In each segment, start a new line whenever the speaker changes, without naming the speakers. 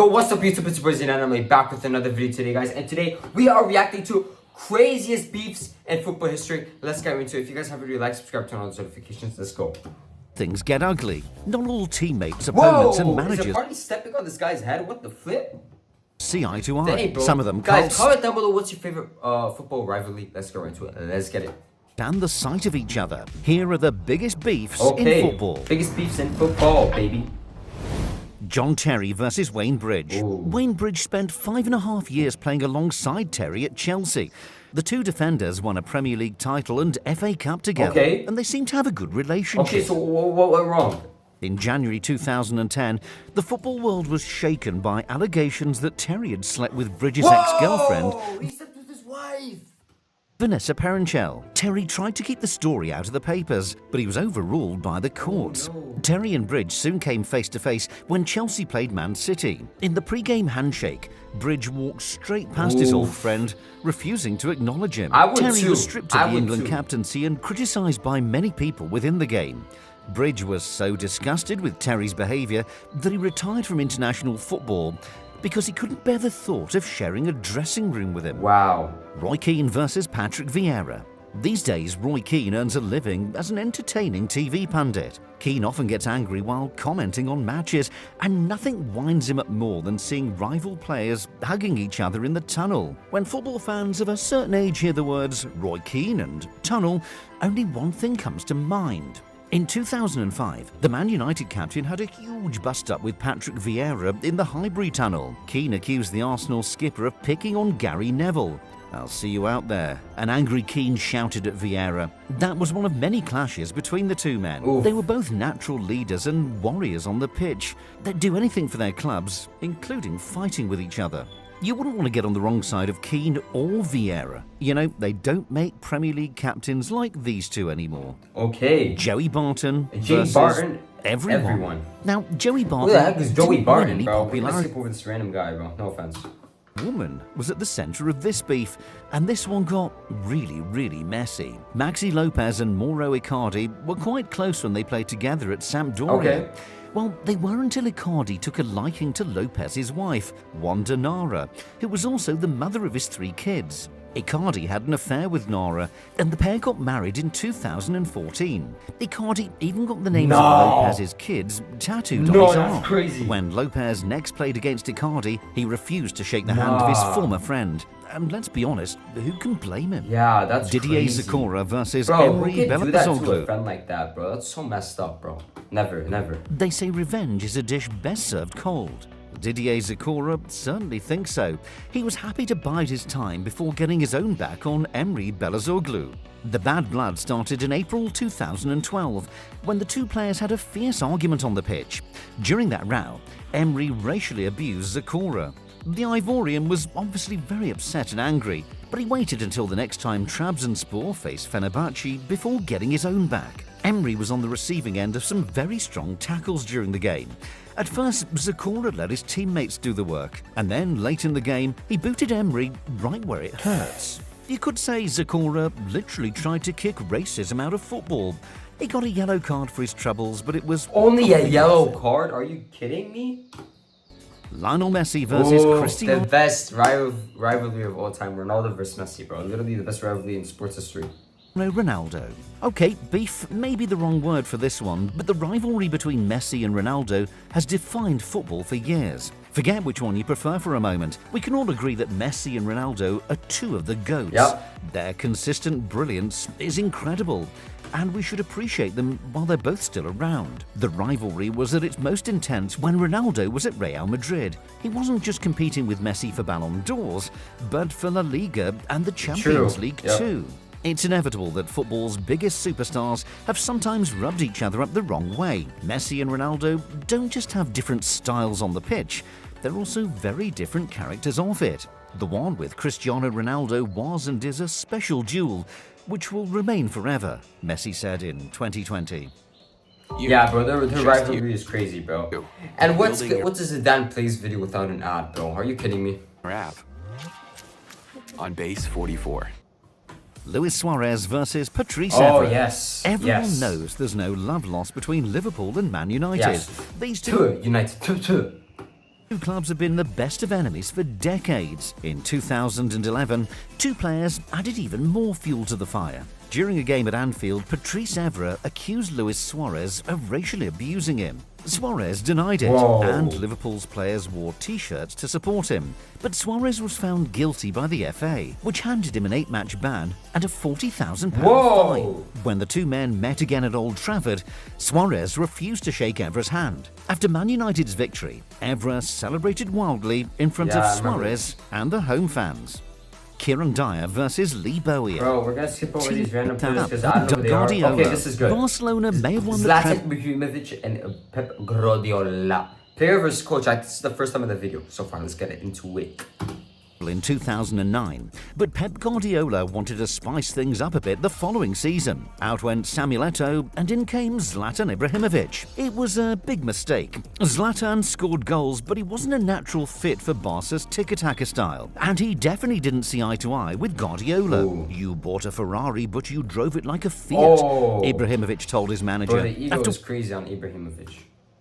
Yo, what's up YouTube, it's Brazilian and I'm back with another video today, guys. And today we are reacting to craziest beefs in football history. Let's get into it. If you guys haven't already, like, subscribe, turn on the notifications. Let's go.
Things get ugly. Not all teammates, opponents and managers
is Party stepping on this guy's head? What the flip?
see eye to eye.
Dang, bro.
Some of them
guys,
can't
comment down below what's your favorite football rivalry. Let's go into it. Let's get it.
stand the sight of each other. Here are the biggest beefs in football.
Biggest beefs in football, baby.
John Terry versus Wayne Bridge.
Ooh.
Wayne Bridge spent 5.5 years playing alongside Terry at Chelsea. The two defenders won a Premier League title and FA Cup together, and they seem to have a good relationship.
Okay, so what went wrong?
In January 2010, the football world was shaken by allegations that Terry had slept with Bridges' ex-girlfriend,
He slept with his wife.
Vanessa Parenchel. Terry tried to keep the story out of the papers, but he was overruled by the courts. Terry and Bridge soon came face-to-face when Chelsea played Man City. In the pre-game handshake, Bridge walked straight past his old friend, refusing to acknowledge him. Terry was stripped of the England captaincy and criticised by many people within the game. Bridge was so disgusted with Terry's behaviour that he retired from international football because he couldn't bear the thought of sharing a dressing room with him.
Wow.
Roy Keane versus Patrick Vieira. These days, Roy Keane earns a living as an entertaining TV pundit. Keane often gets angry while commenting on matches, and nothing winds him up more than seeing rival players hugging each other in the tunnel. When football fans of a certain age hear the words Roy Keane and tunnel, only one thing comes to mind. In 2005, the Man United captain had a huge bust-up with Patrick Vieira in the Highbury tunnel. Keane accused the Arsenal skipper of picking on Gary Neville. "I'll see you out there," an angry Keane shouted at Vieira. That was one of many clashes between the two men.
Oof.
They were both natural leaders and warriors on the pitch. They'd do anything for their clubs, including fighting with each other. You wouldn't want to get on the wrong side of Keane or Vieira. You know, they don't make Premier League captains like these two anymore.
Okay.
Joey Barton
Joey
versus
Barton.
everyone. Now, Joey Barton.
Who the heck is Joey Barton, bro? Let's
Popularity.
skip over this random guy, bro. No offense.
Woman was at the centre of this beef, and this one got really messy. Maxi Lopez and Mauro Icardi were quite close when they played together at Sampdoria.
Okay.
Well, they were until Icardi took a liking to Lopez's wife, Wanda Nara, who was also the mother of his 3 kids. Icardi had an affair with Nara, and the pair got married in 2014. Icardi even got the names of Lopez's kids tattooed on his arm.
That's crazy.
When Lopez next played against Icardi, he refused to shake the hand of his former friend. And let's be honest, who can blame him?
Yeah, that's
Didier
crazy.
Zakora versus
Bro,
Emre
who can do that to a
Belözoğlu.
friend like that, bro? That's so messed up, bro. Never.
They say revenge is a dish best served cold. Didier Zakora certainly thinks so. He was happy to bide his time before getting his own back on Emre Belözoğlu. The bad blood started in April 2012 when the two players had a fierce argument on the pitch. During that row, Emre racially abused Zakora. The Ivorian was obviously very upset and angry, but he waited until the next time Trabzonspor faced Fenerbahce before getting his own back. Emre was on the receiving end of some very strong tackles during the game. At first, Zakora let his teammates do the work, and then late in the game, he booted Emre right where it hurts. You could say Zakora literally tried to kick racism out of football. He got a yellow card for his troubles, but it was
Only a yellow card? Are you kidding me?
Lionel Messi versus Cristiano.
The best rivalry of all time, Ronaldo versus Messi, bro. Literally the best rivalry in sports history.
Ronaldo. Okay, beef may be the wrong word for this one, but the rivalry between Messi and Ronaldo has defined football for years. Forget which one you prefer for a moment. We can all agree that Messi and Ronaldo are 2 of the GOATs.
Yep.
Their consistent brilliance is incredible, and we should appreciate them while they're both still around. The rivalry was at its most intense when Ronaldo was at Real Madrid. He wasn't just competing with Messi for Ballon d'Ors, but for La Liga and the Champions League too. It's inevitable that football's biggest superstars have sometimes rubbed each other up the wrong way. Messi and Ronaldo don't just have different styles on the pitch, they're also very different characters off it. The one with Cristiano Ronaldo was and is a special duel, which will remain forever, Messi said in 2020.
Yeah, bro, their rivalry is crazy, bro. And what's a Zidane plays video without an ad, bro? Are you kidding me?
Rap. On base 44.
Luis Suarez versus Patrice
Oh,
Evra.
yes.
Everyone knows there's no love lost between Liverpool and Man United.
Yes.
These two...
United.
Two clubs have been the best of enemies for decades. In 2011, two players added even more fuel to the fire. During a game at Anfield, Patrice Evra accused Luis Suarez of racially abusing him. Suarez denied it, and Liverpool's players wore T-shirts to support him. But Suarez was found guilty by the FA, which handed him an 8-match ban and a £40,000 fine. When the two men met again at Old Trafford, Suarez refused to shake Evra's hand. After Man United's victory, Evra celebrated wildly in front of Suarez and the home fans. Kieran Dyer versus Lee Bowyer.
Bro, we're gonna skip over these random players because I don't know who they are. Okay, this is good.
Barcelona may have won the
Zlatan Ibrahimovic and Pep Guardiola. Player versus coach. This is the first time in the video so far. Let's get into it.
In 2009, but Pep Guardiola wanted to spice things up a bit the following season. Out went Samuel Eto'o and in came Zlatan Ibrahimovic. It was a big mistake. Zlatan scored goals, but he wasn't a natural fit for Barca's tiki-taka style, and he definitely didn't see eye to eye with Guardiola. You bought a Ferrari, but you drove it like a Fiat, Ibrahimovic told his manager.
Bro, the ego was crazy on Ibrahimovic.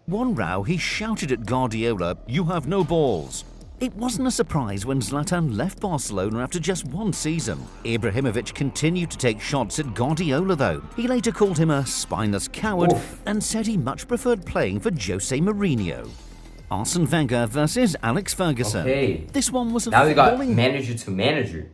One row, he shouted at Guardiola, "You have no balls." It wasn't a surprise when Zlatan left Barcelona after just one season. Ibrahimovic continued to take shots at Guardiola though. He later called him a spineless coward and said he much preferred playing for Jose Mourinho. Arsene Wenger versus Alex Ferguson.
Okay.
This one was a
now we got manager to manager.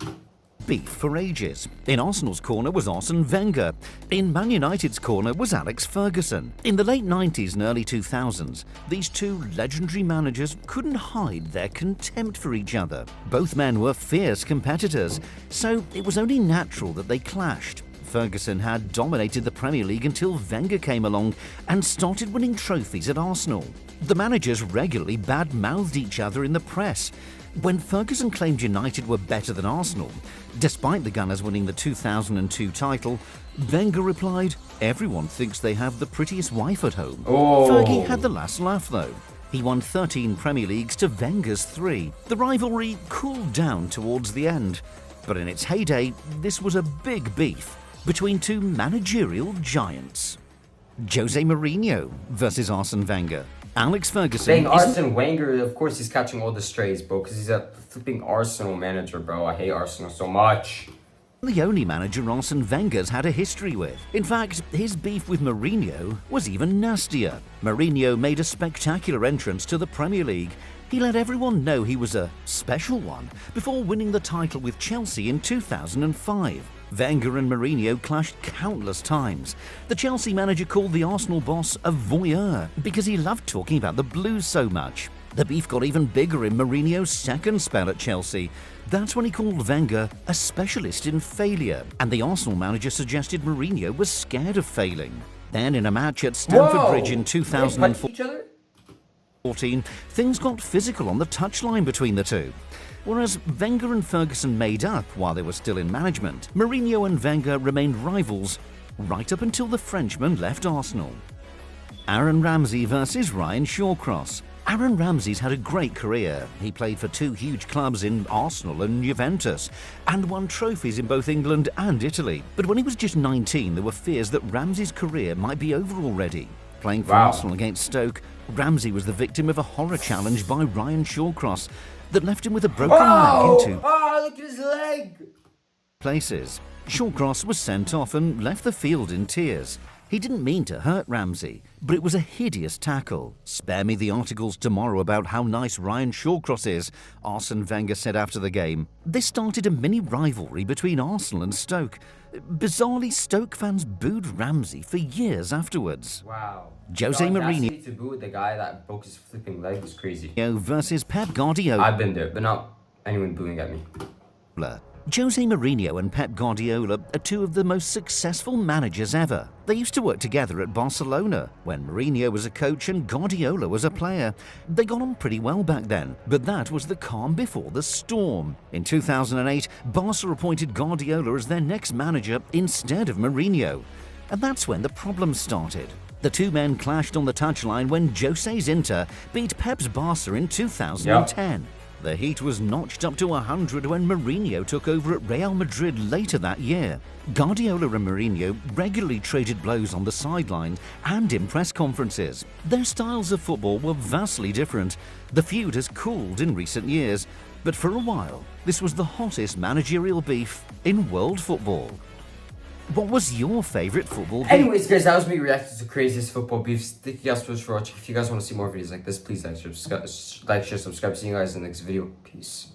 Beef for ages. In Arsenal's corner was Arsene Wenger. In Man United's corner was Alex Ferguson. In the late 90s and early 2000s, these two legendary managers couldn't hide their contempt for each other. Both men were fierce competitors, so it was only natural that they clashed. Ferguson had dominated the Premier League until Wenger came along and started winning trophies at Arsenal. The managers regularly bad-mouthed each other in the press. When Ferguson claimed United were better than Arsenal, despite the Gunners winning the 2002 title, Wenger replied, "Everyone thinks they have the prettiest wife at home." Fergie had the last laugh though. He won 13 Premier Leagues to Wenger's 3. The rivalry cooled down towards the end, but in its heyday, this was a big beef between two managerial giants. Jose Mourinho versus Arsene Wenger. Alex Ferguson.
Saying Arsene Wenger, of course, he's catching all the strays, bro, because he's a flipping Arsenal manager, bro. I hate Arsenal so much.
The only manager Arsene Wenger's had a history with. In fact, his beef with Mourinho was even nastier. Mourinho made a spectacular entrance to the Premier League. He let everyone know he was a special one before winning the title with Chelsea in 2005. Wenger and Mourinho clashed countless times. The Chelsea manager called the Arsenal boss a voyeur because he loved talking about the Blues so much. The beef got even bigger in Mourinho's second spell at Chelsea. That's when he called Wenger a specialist in failure, and the Arsenal manager suggested Mourinho was scared of failing. Then in a match at Stamford Bridge in 2014, things got physical on the touchline between the two. Whereas Wenger and Ferguson made up while they were still in management, Mourinho and Wenger remained rivals right up until the Frenchman left Arsenal. Aaron Ramsey versus Ryan Shawcross. Aaron Ramsey's had a great career. He played for two huge clubs in Arsenal and Juventus and won trophies in both England and Italy. But when he was just 19, there were fears that Ramsey's career might be over already. Playing for Arsenal against Stoke, Ramsey was the victim of a horror challenge by Ryan Shawcross that left him with a broken leg in two
look at his leg!
places. Shawcross was sent off and left the field in tears. He didn't mean to hurt Ramsey, but it was a hideous tackle. "Spare me the articles tomorrow about how nice Ryan Shawcross is," Arsene Wenger said after the game. This started a mini rivalry between Arsenal and Stoke. Bizarrely, Stoke fans booed Ramsey for years afterwards.
Wow.
Jose Mourinho
to boo the guy that broke his flipping leg was crazy.
versus Pep Guardiola.
I've been there, but not anyone booing at me.
Jose Mourinho and Pep Guardiola are two of the most successful managers ever. They used to work together at Barcelona, when Mourinho was a coach and Guardiola was a player. They got on pretty well back then, but that was the calm before the storm. In 2008, Barca appointed Guardiola as their next manager instead of Mourinho. And that's when the problems started. The two men clashed on the touchline when Jose's Inter beat Pep's Barca in 2010. The heat was notched up to 100 when Mourinho took over at Real Madrid later that year. Guardiola and Mourinho regularly traded blows on the sideline and in press conferences. Their styles of football were vastly different. The feud has cooled in recent years, but for a while, this was the hottest managerial beef in world football. What was your favourite football beef?
Anyways, guys, that was me reacting to craziest football beefs. Thank you guys so much for watching. If you guys want to see more videos like this, please like, share, subscribe. See you guys in the next video. Peace.